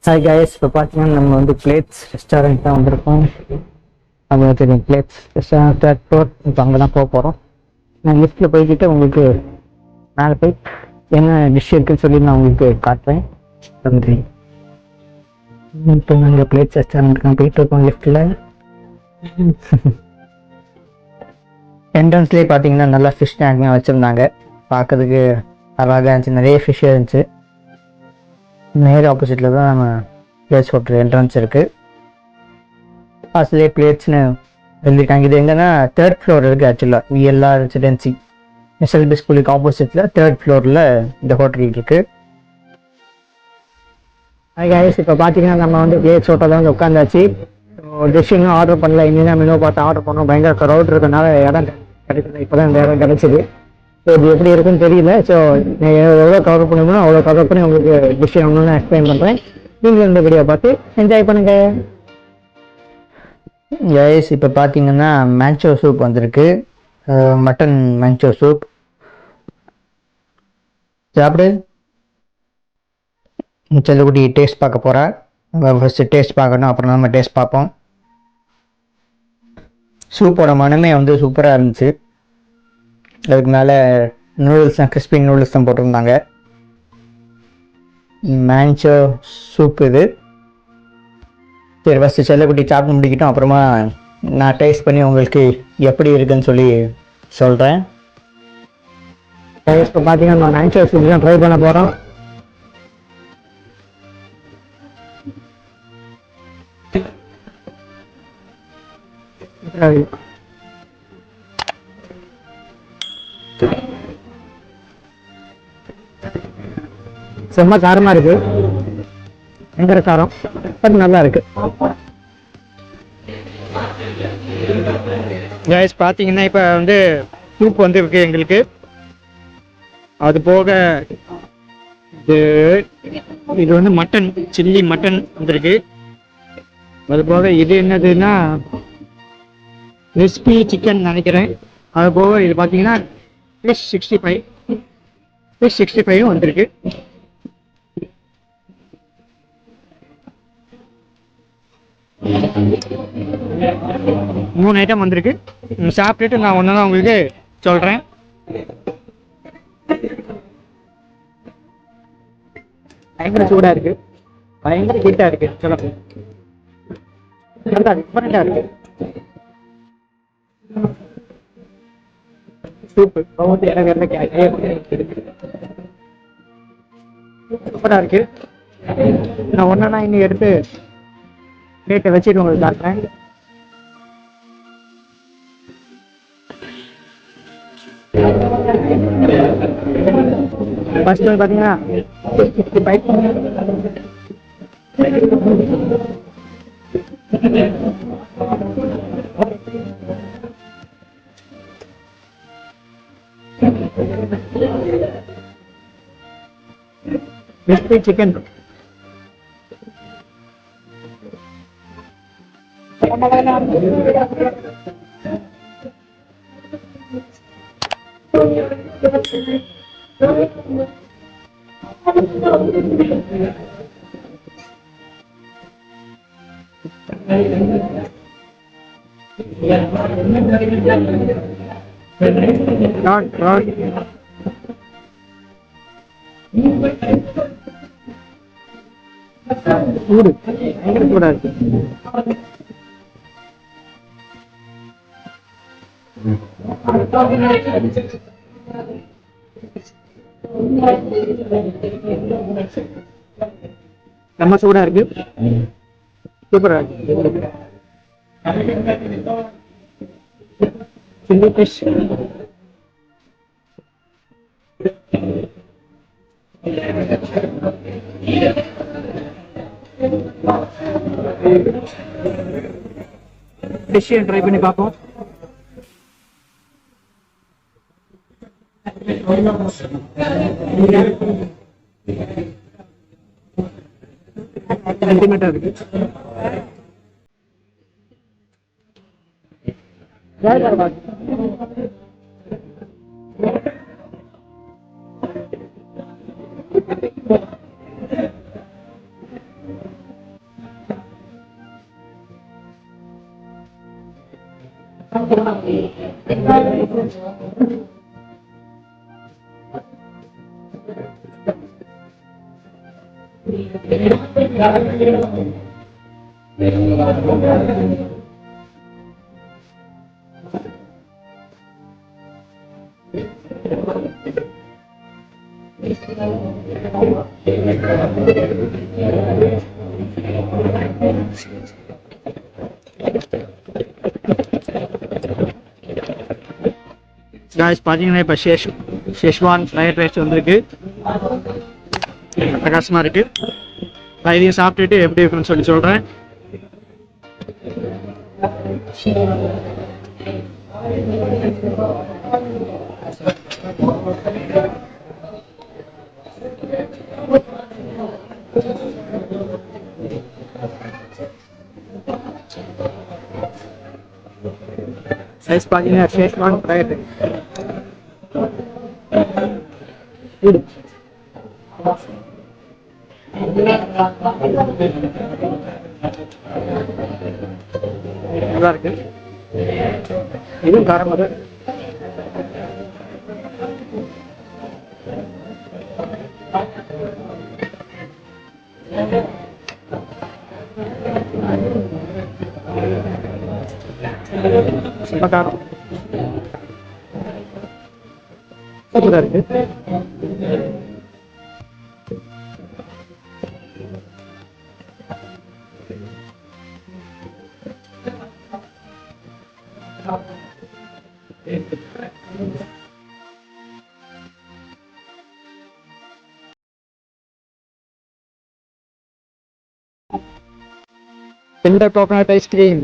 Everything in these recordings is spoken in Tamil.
ஹாய் கைஸ், இப்போ பார்த்தீங்கன்னா நம்ம வந்து பிளேட்ஸ் ரெஸ்டாரண்ட் தான் வந்திருக்கோம். அவங்க தெரியும், பிளேட்ஸ் ரெஸ்டாரண்ட் 3rd floor. இப்போ அங்கே தான் போக போகிறோம். நான் லிஃப்ட்டில் போய்கிட்டு உங்களுக்கு மேலே போய் என்ன டிஷ் இருக்குன்னு சொல்லி நான் உங்களுக்கு காட்டுறேன். நன்றி. இப்போ நாங்கள் பிளேட்ஸ் ரெஸ்டாரண்ட்டுக்கு போயிட்டு இருக்கோம் லிஃப்ட்டில். என்ட்ரன்ஸ்லேயே பார்த்தீங்கன்னா நல்லா ஃபிஷ் டேங்க்லாம் வச்சுருந்தாங்க. பார்க்கறதுக்கு அழகாக இருந்துச்சு, நிறைய ஃபிஷ் இருந்துச்சு. நேர் ஆப்போசிட்டில் தான் நம்ம பிளேட்ஸ் ஹோட்டல் என்ட்ரன்ஸ் இருக்குது. ஃபர்ஸ்ட்லேயே பிளேட்ஸ்னு எழுதிட்டாங்க. இது எங்கன்னா 3rd floor இருக்குது. ஆக்சுவலாக விஎல்ஆர் ரெசிடென்சி எஸ்எல்பி ஸ்கூலுக்கு ஆப்போசிட்டில் 3rd floorல இந்த ஹோட்டல் இருக்குது. கைஸ், இப்போ பார்த்தீங்கன்னா நம்ம வந்து பிளேட்ஸ் ஹோட்டலில் வந்து உட்காந்தாச்சு. டிஷ் இன்னும் ஆர்டர் பண்ணல. இனிமேல் மெனு பார்த்து ஆர்டர் பண்ணோம். பயங்கர க்ரௌட் இருக்கனால இடம் கிடைக்குது. இப்போ தான் இந்த இடம் கிடைச்சிது. ஸோ இது எப்படி இருக்குன்னு தெரியல. ஸோ எவ்வளோ கவர் பண்ணணுமோ அவ்வளோ கவர் பண்ணி உங்களுக்கு டிஷ் ஒன்று எக்ஸ்பிளைன் பண்ணுறேன். நீங்கள் இந்த வீடியோ பார்த்து என்ஜாய் பண்ணுங்க. கைஸ், இப்போ பார்த்தீங்கன்னா மேன்ச்சோ சூப் வந்திருக்கு. மட்டன் மேன்ச்சோ சூப் சாப்பிடு. செல்லக்குட்டி டேஸ்ட் பார்க்க போகிறா. ஃபஸ்ட்டு டேஸ்ட் பார்க்கணும், அப்புறம் நம்ம டேஸ்ட் பார்ப்போம். சூப்போட மனமே வந்து சூப்பராக இருந்துச்சு. அதுக்கு மேலே நூடுல்ஸ் தான், கிறிஸ்பி நூடுல்ஸ் தான் போட்டிருந்தாங்க. மேன்ச்சோ சூப் இது. சரி, ஃபஸ்ட்டு செல்லக்குட்டி சாப்பிட்டு முடிக்கிட்டோம். அப்புறமா நான் டேஸ்ட் பண்ணி உங்களுக்கு எப்படி இருக்குன்னு சொல்லி சொல்கிறேன். இப்போ பார்த்தீங்கன்னா நம்ம மேன்ச்சோ சூப் தான் ட்ரை பண்ண போகிறோம். செம்ம காரமாக இருக்கு, பயங்கர காரம், பட் நல்லா இருக்கு. கைஸ், பார்த்தீங்கன்னா இப்போ வந்து சூப் வந்து இருக்கு எங்களுக்கு. அது போக இது வந்து மட்டன், சில்லி மட்டன் வந்துருக்கு. அது போக இது என்னதுன்னா கிறிஸ்பி சிக்கன் நினைக்கிறேன். அது போக இது பார்த்தீங்கன்னா ஃபிஷ் 65 வந்திருக்கு. மூணு ஐட்டம் வந்திருக்கு. சாப்பிட்டுட்டு நான் ஒன்று தான் உங்களுக்கு சொல்கிறேன். பயங்கர சூடாக இருக்கு, பயங்கர ஹீட்டாக இருக்கு. சொல்ல நல்லா டிஃபரெண்டாக இருக்கு. சூப்பு சூப்பராக இருக்கு. நான் ஒன்றா இன்னும் எடுத்து பிளேட்டை வச்சுட்டு உங்களுக்கு காட்டுறேன். ஃபர்ஸ்ட் வந்து பார்த்தீங்கன்னா 65 சிக்கன். சூடு, பயங்கர சூடா இருக்கு. நம்ம சூடா இருக்கு, சூப்பரா இருக்கு. சில்லி ஃபிஷ் டிஷ் ட்ரை பண்ணி பார்ப்போம். அல்டிமேட்டா இருக்கு. காய்ஸ் பார்த்தீங்கன்னா இப்போ ஷெஷ்வான் ஃப்ரைட் ரைஸ் வந்திருக்கு. பிரகாசமாக இருக்கு. நான் இதையும் சாப்பிட்டுட்டு எப்படி இருக்குன்னு சொல்கிறேன். சைஸ் பார்த்தீங்கன்னா ஷெஷ்வான் ஃப்ரைட் ரைஸ் நல்லா இருக்கு. இதுவும் காரமாக காரம் சூப்பராக இருக்கு. கிண்டர் கோகனட் ஐஸ்கிரீம்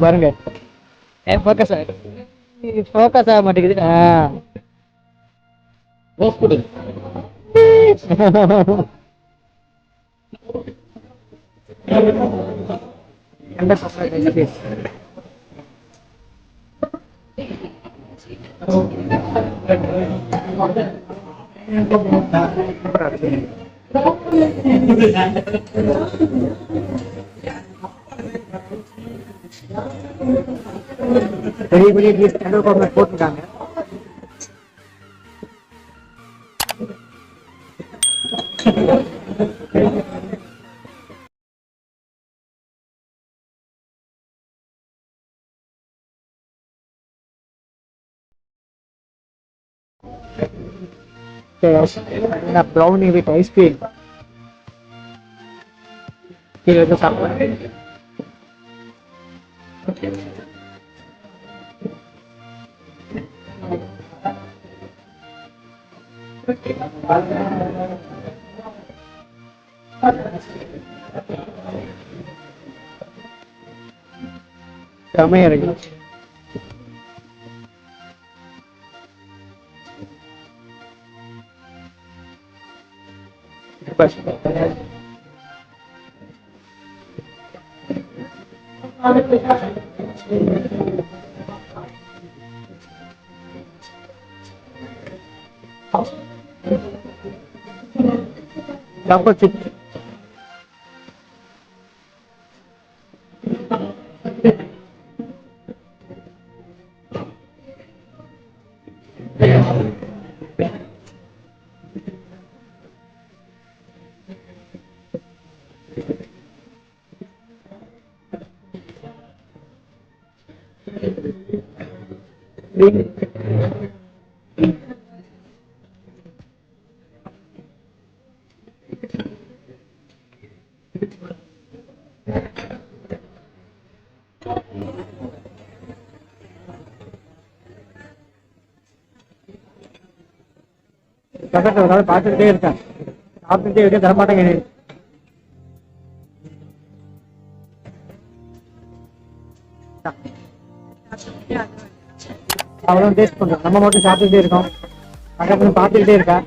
பாருங்க. ஃபோக்கஸ் ஆக மாட்டேங்குது. கிண்டர் கோகனட் ஐஸ்கிரீம் பெரிய பெரிய பீஸ் கிண்டர் கோகனட் போட்டுருக்காங்க. ப்ரௌனி வித் ஐஸ்கிரீம் கீழே வந்து சாப்பிடுறேன். செமையா இருக்கு. Dapat chip. பக்கத்துல பார்த்துக்கிட்டே இருக்கேன். சாப்பிட்டுட்டே இருக்க தரமாட்டேங்க. அவ்வளவு டேஸ்ட் பண்றோம். நம்ம மட்டும் சாப்பிட்டுட்டே இருக்கோம். பக்கத்துல பார்த்துக்கிட்டே இருக்கா.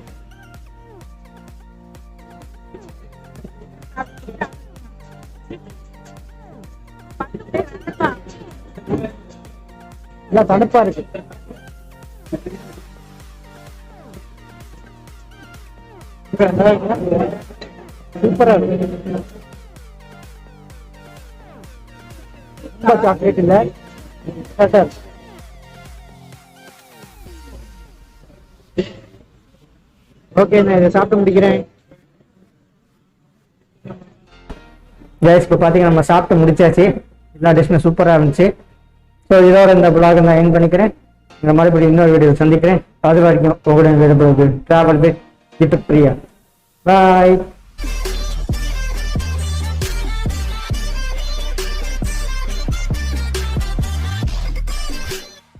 எல்லாம் தடுப்பா இருக்கு. சூப்பரா இருக்கு. ரொம்ப சாக்லேட் இல்ல, பட்டர். ஓகே, நான் இதை சாப்பிட்டு முடிக்கிறேன். கைஸ், இப்போ பார்த்தீங்கன்னா நம்ம சாப்பிட்டு முடிச்சாச்சு. எல்லா டிஷ்ஷுமே சூப்பராக இருந்துச்சு. ஸோ இதோட இந்த vlog நான் என் பண்ணிக்கிறேன். இந்த மறுபடியும் இன்னொரு வீடியோ சந்திக்கிறேன். அது வரைக்கும் உங்களுடைய ட்ராவல் வித் பிரியா. பாய்.